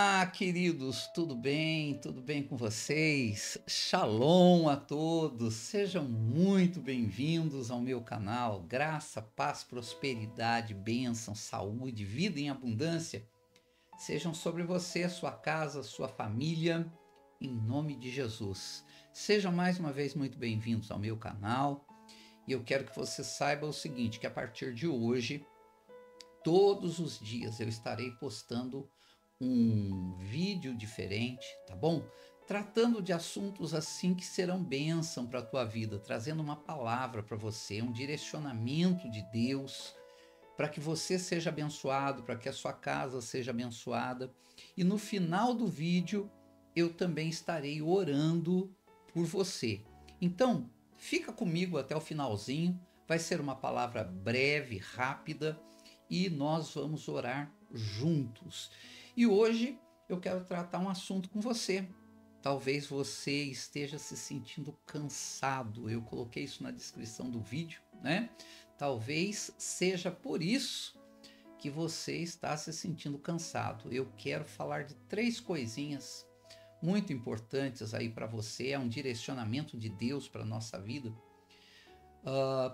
Olá, queridos, tudo bem? Tudo bem com vocês? Shalom a todos, sejam muito bem-vindos ao meu canal. Graça, paz, prosperidade, bênção, saúde, vida em abundância sejam sobre você, sua casa, sua família, em nome de Jesus. Sejam mais uma vez muito bem-vindos ao meu canal e eu quero que você saiba o seguinte, que a partir de hoje, todos os dias eu estarei postando um vídeo diferente, tá bom? Tratando de assuntos assim que serão bênção para a tua vida, trazendo uma palavra para você, um direcionamento de Deus, para que você seja abençoado, para que a sua casa seja abençoada. E no final do vídeo, eu também estarei orando por você. Então, fica comigo até o finalzinho, vai ser uma palavra breve, rápida, e nós vamos orar juntos. E hoje eu quero tratar um assunto com você. Talvez você esteja se sentindo cansado. Eu coloquei isso na descrição do vídeo, né? Talvez seja por isso que você está se sentindo cansado. Eu quero falar de 3 coisinhas muito importantes aí para você. É um direcionamento de Deus para a nossa vida,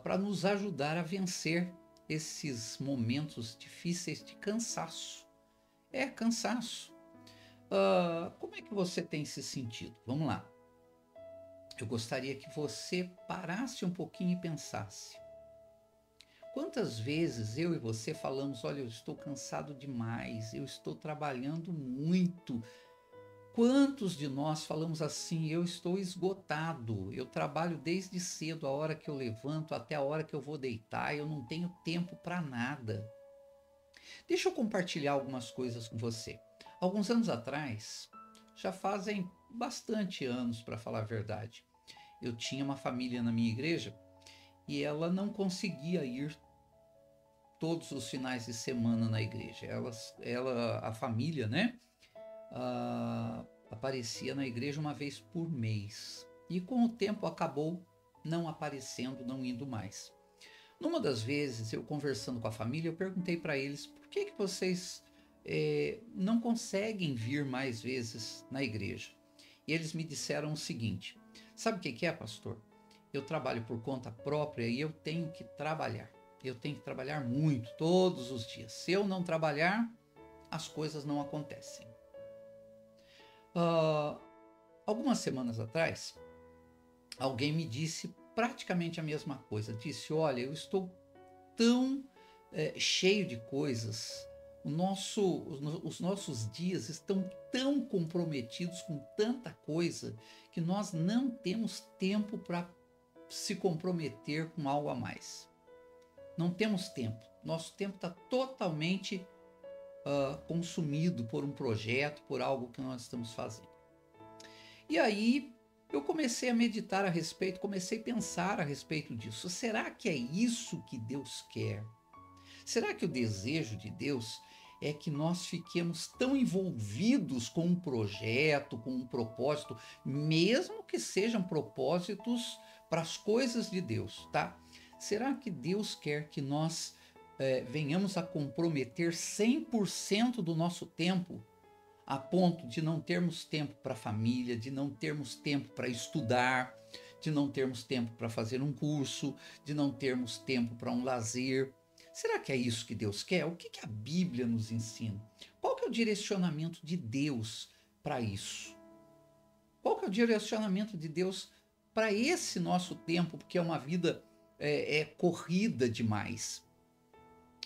para nos ajudar a vencer esses momentos difíceis de cansaço. Cansaço. Como é que você tem se sentido? Vamos lá. Eu gostaria que você parasse um pouquinho e pensasse. Quantas vezes eu e você falamos, olha, eu estou cansado demais, eu estou trabalhando muito. Quantos de nós falamos assim, eu estou esgotado, eu trabalho desde cedo, a hora que eu levanto até a hora que eu vou deitar, eu não tenho tempo para nada. Deixa eu compartilhar algumas coisas com você. Alguns anos atrás, já fazem bastante anos para falar a verdade, eu tinha uma família na minha igreja e ela não conseguia ir todos os finais de semana na igreja. A família, né, aparecia na igreja uma vez por mês. E com o tempo acabou não aparecendo, não indo mais. Numa das vezes, eu conversando com a família, eu perguntei para eles, por que vocês não conseguem vir mais vezes na igreja? E eles me disseram o seguinte, sabe o que é, pastor? Eu trabalho por conta própria e eu tenho que trabalhar. Eu tenho que trabalhar muito, todos os dias. Se eu não trabalhar, as coisas não acontecem. Algumas semanas atrás, alguém me disse praticamente a mesma coisa. Disse, olha, eu estou tão cheio de coisas, os nossos dias estão tão comprometidos com tanta coisa que nós não temos tempo para se comprometer com algo a mais. Não temos tempo. Nosso tempo está totalmente consumido por um projeto, por algo que nós estamos fazendo. E aí eu comecei a meditar a respeito, comecei a pensar a respeito disso. Será que é isso que Deus quer? Será que o desejo de Deus é que nós fiquemos tão envolvidos com um projeto, com um propósito, mesmo que sejam propósitos para as coisas de Deus, tá? Será que Deus quer que nós venhamos a comprometer 100% do nosso tempo a ponto de não termos tempo para a família, de não termos tempo para estudar, de não termos tempo para fazer um curso, de não termos tempo para um lazer? Será que é isso que Deus quer? O que a Bíblia nos ensina? Qual que é o direcionamento de Deus para isso? Qual que é o direcionamento de Deus para esse nosso tempo, porque é uma vida corrida demais,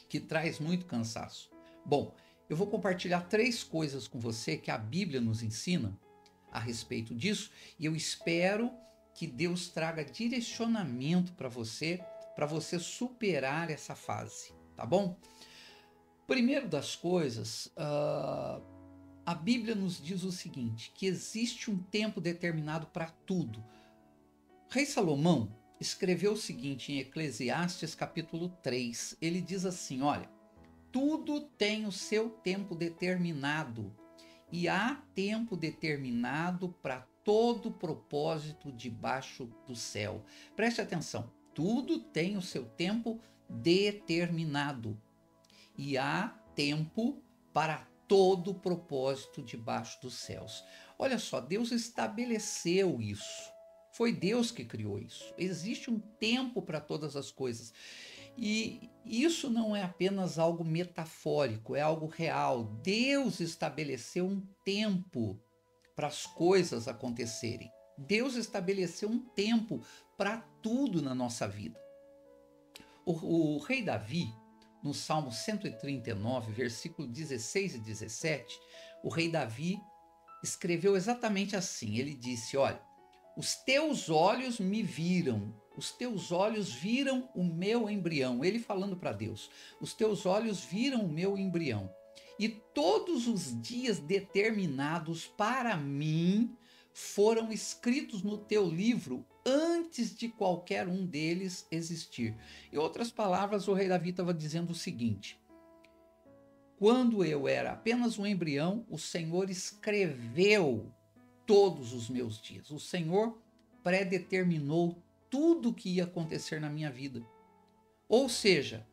que traz muito cansaço? Bom, eu vou compartilhar 3 coisas com você que a Bíblia nos ensina a respeito disso, e eu espero que Deus traga direcionamento para você superar essa fase, tá bom? Primeiro das coisas, a Bíblia nos diz o seguinte, que existe um tempo determinado para tudo. Rei Salomão escreveu o seguinte em Eclesiastes capítulo 3, ele diz assim, olha, tudo tem o seu tempo determinado e há tempo determinado para todo propósito debaixo do céu. Preste atenção, tudo tem o seu tempo determinado e há tempo para todo o propósito debaixo dos céus. Olha só, Deus estabeleceu isso. Foi Deus que criou isso. Existe um tempo para todas as coisas. E isso não é apenas algo metafórico, é algo real. Deus estabeleceu um tempo para as coisas acontecerem. Deus estabeleceu um tempo para tudo na nossa vida. O rei Davi, no Salmo 139, versículo 16 e 17, o rei Davi escreveu exatamente assim. Ele disse: olha, os teus olhos me viram, os teus olhos viram o meu embrião. Ele falando para Deus: os teus olhos viram o meu embrião. E todos os dias determinados para mim foram escritos no teu livro antes de qualquer um deles existir. Em outras palavras, o rei Davi estava dizendo o seguinte: quando eu era apenas um embrião, o Senhor escreveu todos os meus dias. O Senhor predeterminou tudo o que ia acontecer na minha vida. Ou seja,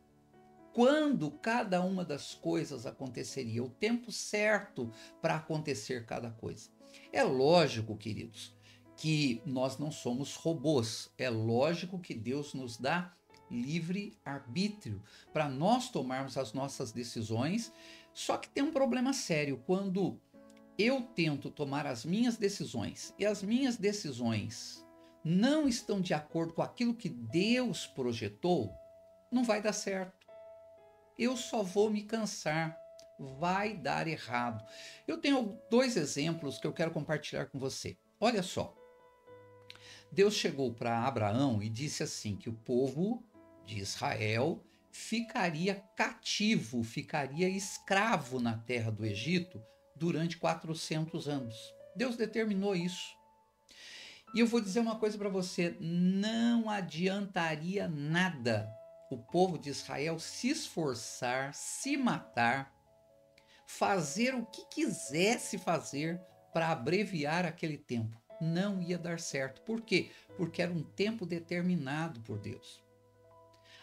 quando cada uma das coisas aconteceria, o tempo certo para acontecer cada coisa. É lógico, queridos, que nós não somos robôs. É lógico que Deus nos dá livre arbítrio para nós tomarmos as nossas decisões. Só que tem um problema sério: quando eu tento tomar as minhas decisões e as minhas decisões não estão de acordo com aquilo que Deus projetou, não vai dar certo. Eu só vou me cansar. Vai dar errado. Eu tenho 2 exemplos que eu quero compartilhar com você. Olha só. Deus chegou para Abraão e disse assim, que o povo de Israel ficaria cativo, ficaria escravo na terra do Egito durante 400 anos. Deus determinou isso. E eu vou dizer uma coisa para você: não adiantaria nada o povo de Israel se esforçar, se matar, fazer o que quisesse fazer para abreviar aquele tempo. Não ia dar certo. Por quê? Porque era um tempo determinado por Deus.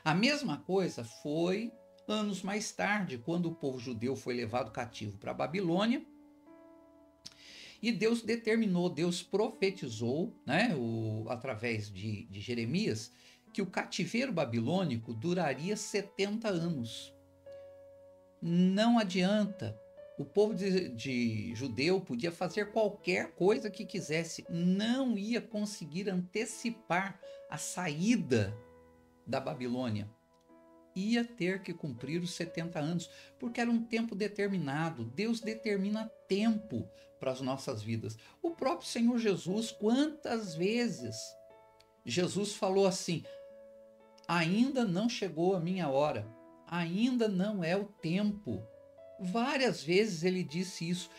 A mesma coisa foi anos mais tarde, quando o povo judeu foi levado cativo para a Babilônia. E Deus determinou, Deus profetizou, né, através de Jeremias, que o cativeiro babilônico duraria 70 anos. Não adianta. O povo de judeu podia fazer qualquer coisa que quisesse, não ia conseguir antecipar a saída da Babilônia. Ia ter que cumprir os 70 anos, porque era um tempo determinado. Deus determina tempo para as nossas vidas. O próprio Senhor Jesus, quantas vezes Jesus falou assim: ainda não chegou a minha hora, ainda não é o tempo. Várias vezes ele disse isso.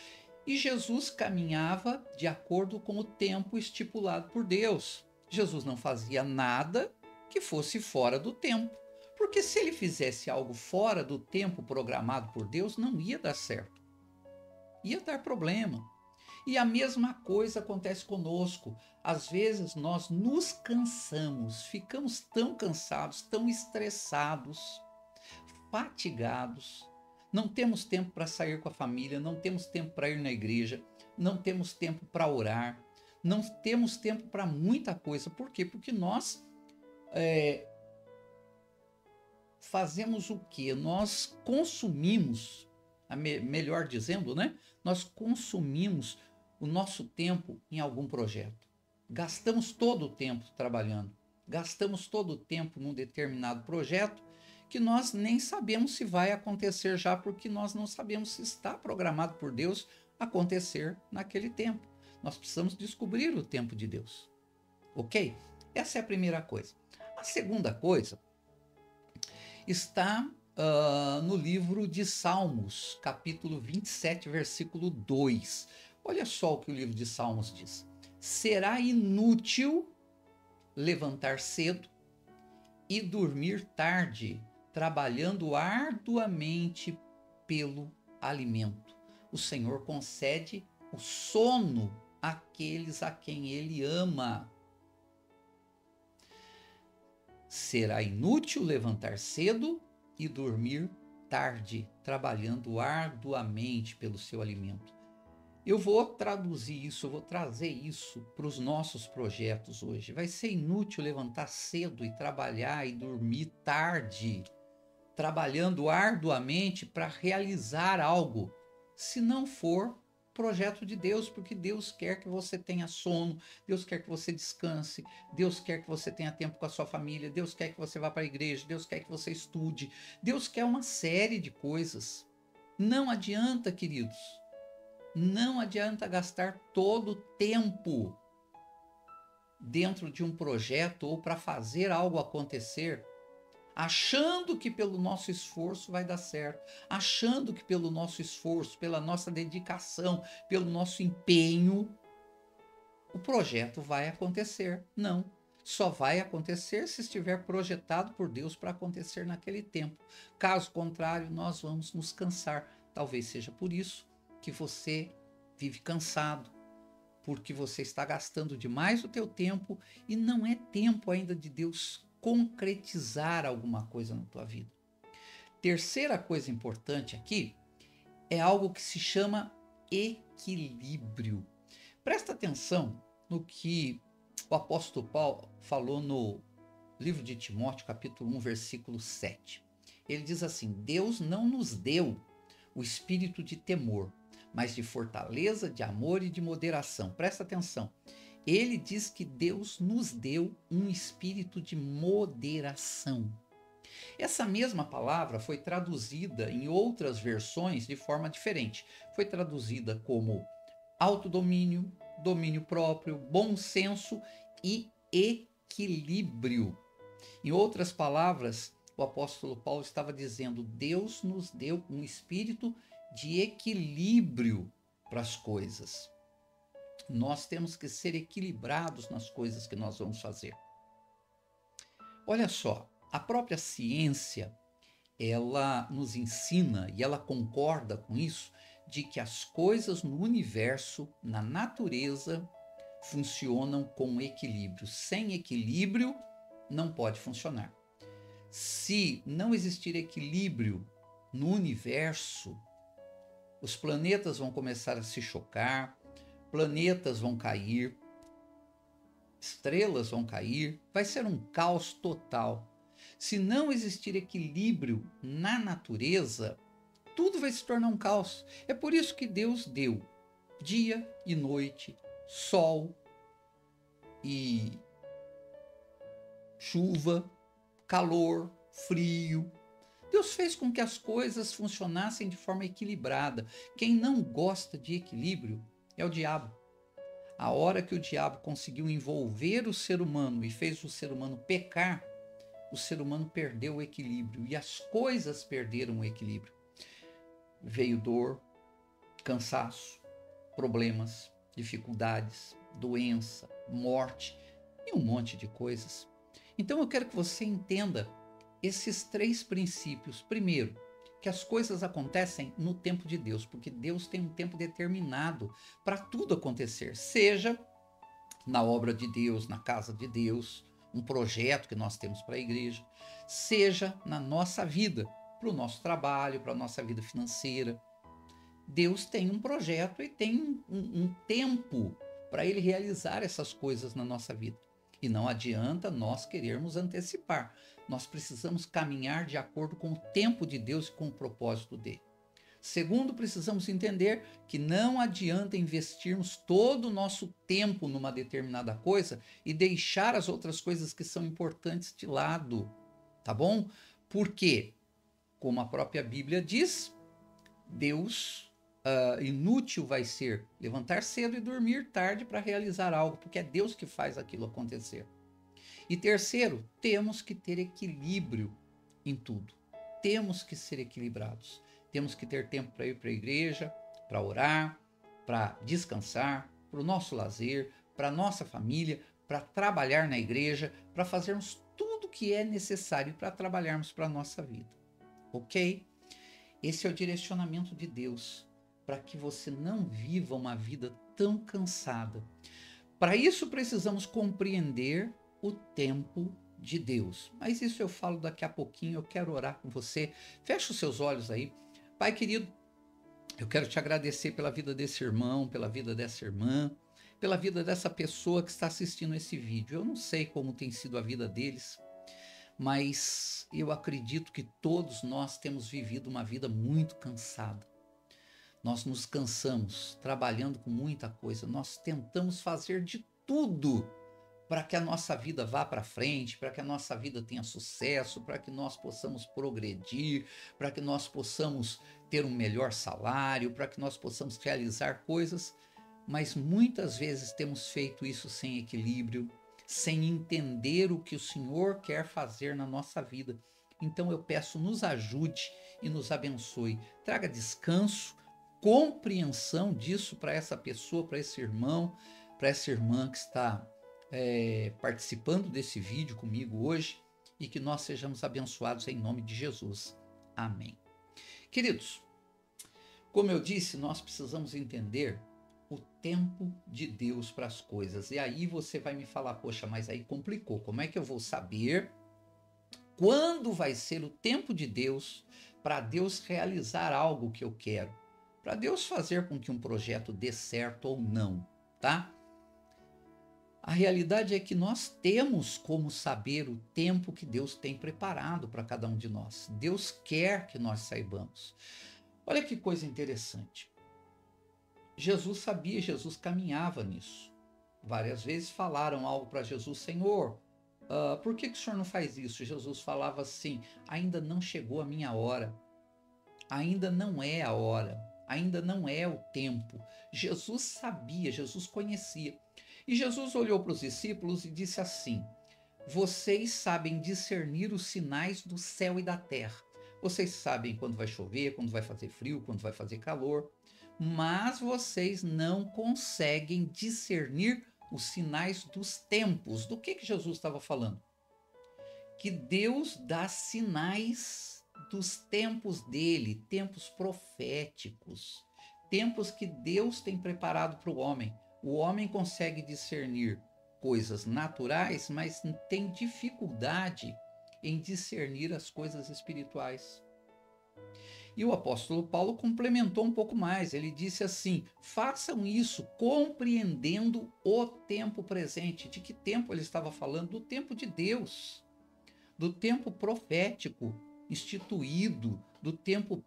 E Jesus caminhava de acordo com o tempo estipulado por Deus. Jesus não fazia nada que fosse fora do tempo. Porque se ele fizesse algo fora do tempo programado por Deus, não ia dar certo. Ia dar problema. E a mesma coisa acontece conosco. Às vezes nós nos cansamos, ficamos tão cansados, tão estressados, fatigados. Não temos tempo para sair com a família, não temos tempo para ir na igreja, não temos tempo para orar, não temos tempo para muita coisa. Por quê? Porque nós fazemos o quê? Nós consumimos, melhor dizendo, né? Nós consumimos o nosso tempo em algum projeto. Gastamos todo o tempo trabalhando, gastamos todo o tempo num determinado projeto que nós nem sabemos se vai acontecer já, porque nós não sabemos se está programado por Deus acontecer naquele tempo. Nós precisamos descobrir o tempo de Deus. Ok? Essa é a primeira coisa. A segunda coisa está no livro de Salmos, capítulo 27, versículo 2. Olha só o que o livro de Salmos diz: será inútil levantar cedo e dormir tarde, trabalhando arduamente pelo alimento. O Senhor concede o sono àqueles a quem Ele ama. Será inútil levantar cedo e dormir tarde trabalhando arduamente pelo seu alimento. Eu vou traduzir isso, eu vou trazer isso para os nossos projetos hoje. Vai ser inútil levantar cedo e trabalhar e dormir tarde, trabalhando arduamente para realizar algo, se não for projeto de Deus, porque Deus quer que você tenha sono, Deus quer que você descanse, Deus quer que você tenha tempo com a sua família, Deus quer que você vá para a igreja, Deus quer que você estude, Deus quer uma série de coisas. Não adianta, queridos, não adianta gastar todo o tempo dentro de um projeto ou para fazer algo acontecer, achando que pelo nosso esforço vai dar certo, achando que pelo nosso esforço, pela nossa dedicação, pelo nosso empenho, o projeto vai acontecer. Não, só vai acontecer se estiver projetado por Deus para acontecer naquele tempo. Caso contrário, nós vamos nos cansar. Talvez seja por isso que você vive cansado, porque você está gastando demais o teu tempo e não é tempo ainda de Deus concretizar alguma coisa na tua vida. Terceira coisa importante aqui é algo que se chama equilíbrio. Presta atenção no que o apóstolo Paulo falou no livro de Timóteo, capítulo 1, versículo 7. Ele diz assim: Deus não nos deu o espírito de temor, mas de fortaleza, de amor e de moderação. Presta atenção. Ele diz que Deus nos deu um espírito de moderação. Essa mesma palavra foi traduzida em outras versões de forma diferente. Foi traduzida como autodomínio, domínio próprio, bom senso e equilíbrio. Em outras palavras, o apóstolo Paulo estava dizendo: Deus nos deu um espírito de equilíbrio para as coisas. Nós temos que ser equilibrados nas coisas que nós vamos fazer. Olha só, a própria ciência, ela nos ensina e ela concorda com isso, de que as coisas no universo, na natureza, funcionam com equilíbrio. Sem equilíbrio, não pode funcionar. Se não existir equilíbrio no universo, os planetas vão começar a se chocar, planetas vão cair, estrelas vão cair, vai ser um caos total. Se não existir equilíbrio na natureza, tudo vai se tornar um caos. É por isso que Deus deu dia e noite, sol e chuva, calor, frio. Deus fez com que as coisas funcionassem de forma equilibrada. Quem não gosta de equilíbrio é o diabo. A hora que o diabo conseguiu envolver o ser humano e fez o ser humano pecar, o ser humano perdeu o equilíbrio e as coisas perderam o equilíbrio. Veio dor, cansaço, problemas, dificuldades, doença, morte e um monte de coisas. Então eu quero que você entenda esses três princípios. Primeiro, que as coisas acontecem no tempo de Deus, porque Deus tem um tempo determinado para tudo acontecer, seja na obra de Deus, na casa de Deus, um projeto que nós temos para a igreja, seja na nossa vida, para o nosso trabalho, para a nossa vida financeira. Deus tem um projeto e tem um tempo para ele realizar essas coisas na nossa vida. E não adianta nós querermos antecipar. Nós precisamos caminhar de acordo com o tempo de Deus e com o propósito dele. Segundo, precisamos entender que não adianta investirmos todo o nosso tempo numa determinada coisa e deixar as outras coisas que são importantes de lado, tá bom? Porque, como a própria Bíblia diz, inútil vai ser levantar cedo e dormir tarde para realizar algo, porque é Deus que faz aquilo acontecer. E terceiro, temos que ter equilíbrio em tudo. Temos que ser equilibrados. Temos que ter tempo para ir para a igreja, para orar, para descansar, para o nosso lazer, para a nossa família, para trabalhar na igreja, para fazermos tudo o que é necessário para trabalharmos para a nossa vida. Ok? Esse é o direcionamento de Deus, para que você não viva uma vida tão cansada. Para isso precisamos compreender o tempo de Deus. Mas isso eu falo daqui a pouquinho, eu quero orar com você. Fecha os seus olhos aí. Pai querido, eu quero te agradecer pela vida desse irmão, pela vida dessa irmã, pela vida dessa pessoa que está assistindo esse vídeo. Eu não sei como tem sido a vida deles, mas eu acredito que todos nós temos vivido uma vida muito cansada. Nós nos cansamos trabalhando com muita coisa, nós tentamos fazer de tudo para que a nossa vida vá para frente, para que a nossa vida tenha sucesso, para que nós possamos progredir, para que nós possamos ter um melhor salário, para que nós possamos realizar coisas, mas muitas vezes temos feito isso sem equilíbrio, sem entender o que o Senhor quer fazer na nossa vida. Então eu peço, nos ajude e nos abençoe, traga descanso, compreensão disso para essa pessoa, para esse irmão, para essa irmã que está participando desse vídeo comigo hoje, e que nós sejamos abençoados em nome de Jesus. Amém. Queridos, como eu disse, nós precisamos entender o tempo de Deus para as coisas. E aí você vai me falar, poxa, mas aí complicou. Como é que eu vou saber quando vai ser o tempo de Deus para Deus realizar algo que eu quero? Para Deus fazer com que um projeto dê certo ou não, tá? A realidade é que nós temos como saber o tempo que Deus tem preparado para cada um de nós. Deus quer que nós saibamos. Olha que coisa interessante. Jesus sabia, Jesus caminhava nisso. Várias vezes falaram algo para Jesus, Senhor, por que o Senhor não faz isso? Jesus falava assim, ainda não chegou a minha hora, ainda não é a hora, ainda não é o tempo. Jesus sabia, Jesus conhecia. E Jesus olhou para os discípulos e disse assim, vocês sabem discernir os sinais do céu e da terra. Vocês sabem quando vai chover, quando vai fazer frio, quando vai fazer calor, mas vocês não conseguem discernir os sinais dos tempos. Do que Jesus estava falando? Que Deus dá sinais dos tempos dele, tempos proféticos, tempos que Deus tem preparado para o homem. O homem consegue discernir coisas naturais, mas tem dificuldade em discernir as coisas espirituais. E o apóstolo Paulo complementou um pouco mais. Ele disse assim, façam isso compreendendo o tempo presente. De que tempo ele estava falando? Do tempo de Deus, do tempo profético instituído, do tempo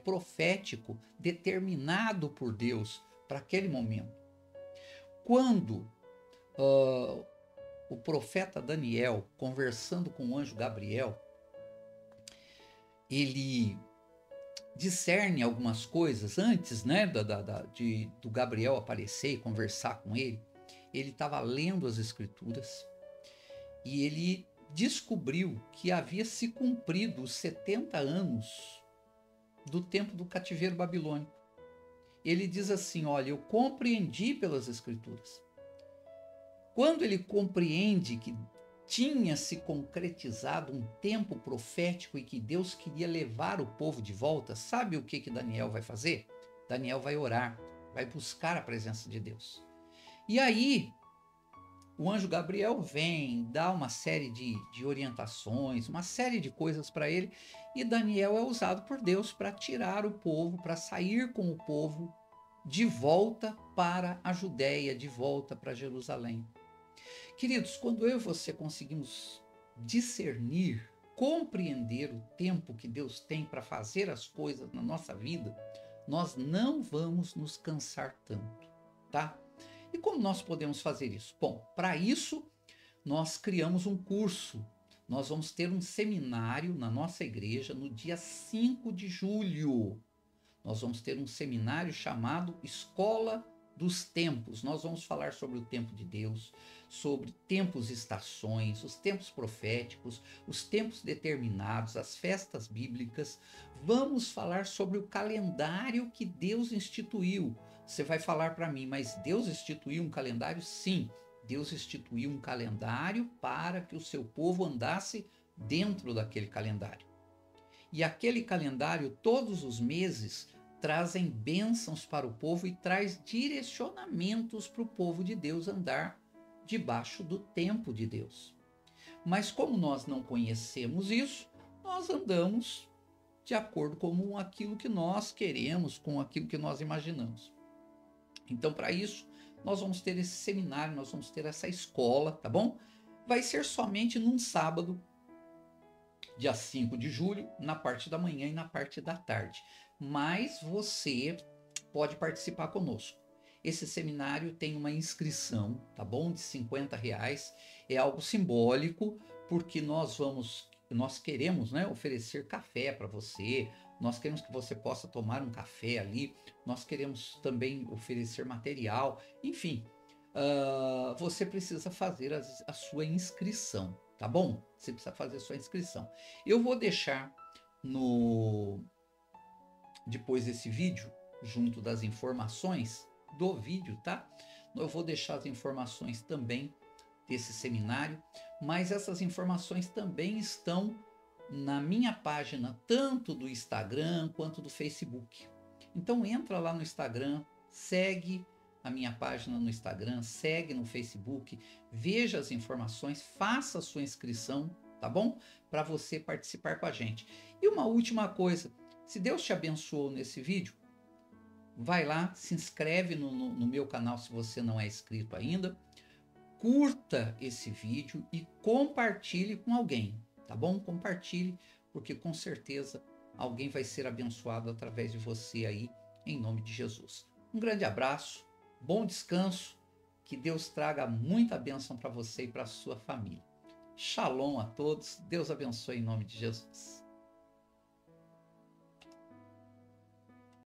profético determinado por Deus para aquele momento. Quando o profeta Daniel, conversando com o anjo Gabriel, ele discerne algumas coisas antes, né, do Gabriel aparecer e conversar com ele. Ele estava lendo as escrituras e ele descobriu que havia se cumprido os 70 anos do tempo do cativeiro babilônico. Ele diz assim, olha, eu compreendi pelas escrituras. Quando ele compreende que tinha se concretizado um tempo profético e que Deus queria levar o povo de volta, sabe o que Daniel vai fazer? Daniel vai orar, vai buscar a presença de Deus. E aí, o anjo Gabriel vem, dá uma série de orientações, uma série de coisas para ele, e Daniel é usado por Deus para tirar o povo, para sair com o povo de volta para a Judéia, de volta para Jerusalém. Queridos, quando eu e você conseguimos discernir, compreender o tempo que Deus tem para fazer as coisas na nossa vida, nós não vamos nos cansar tanto, tá? E como nós podemos fazer isso? Bom, para isso, nós criamos um curso. Nós vamos ter um seminário na nossa igreja no dia 5 de julho. Nós vamos ter um seminário chamado Escola dos Tempos. Nós vamos falar sobre o tempo de Deus, sobre tempos e estações, os tempos proféticos, os tempos determinados, as festas bíblicas. Vamos falar sobre o calendário que Deus instituiu. Você vai falar para mim, mas Deus instituiu um calendário? Sim, Deus instituiu um calendário para que o seu povo andasse dentro daquele calendário. E aquele calendário, todos os meses, trazem bênçãos para o povo e traz direcionamentos para o povo de Deus andar debaixo do tempo de Deus. Mas como nós não conhecemos isso, nós andamos de acordo com aquilo que nós queremos, com aquilo que nós imaginamos. Então, para isso, nós vamos ter esse seminário, nós vamos ter essa escola, tá bom? Vai ser somente num sábado, dia 5 de julho, na parte da manhã e na parte da tarde. Mas você pode participar conosco. Esse seminário tem uma inscrição, tá bom? De R$ 50. É algo simbólico, porque nós queremos, né, oferecer café para você. Nós queremos que você possa tomar um café ali. Nós queremos também oferecer material. Enfim, você precisa fazer a sua inscrição, tá bom? Você precisa fazer a sua inscrição. Eu vou deixar depois desse vídeo, junto das informações do vídeo, tá? Eu vou deixar as informações também desse seminário, mas essas informações também estão na minha página, tanto do Instagram quanto do Facebook. Então entra lá no Instagram, segue a minha página no Instagram, segue no Facebook, veja as informações, faça a sua inscrição, tá bom? Para você participar com a gente. E uma última coisa, se Deus te abençoou nesse vídeo, vai lá, se inscreve no meu canal se você não é inscrito ainda, curta esse vídeo e compartilhe com alguém, tá bom? Compartilhe, porque com certeza alguém vai ser abençoado através de você aí, em nome de Jesus. Um grande abraço, bom descanso, que Deus traga muita bênção para você e para a sua família. Shalom a todos, Deus abençoe em nome de Jesus.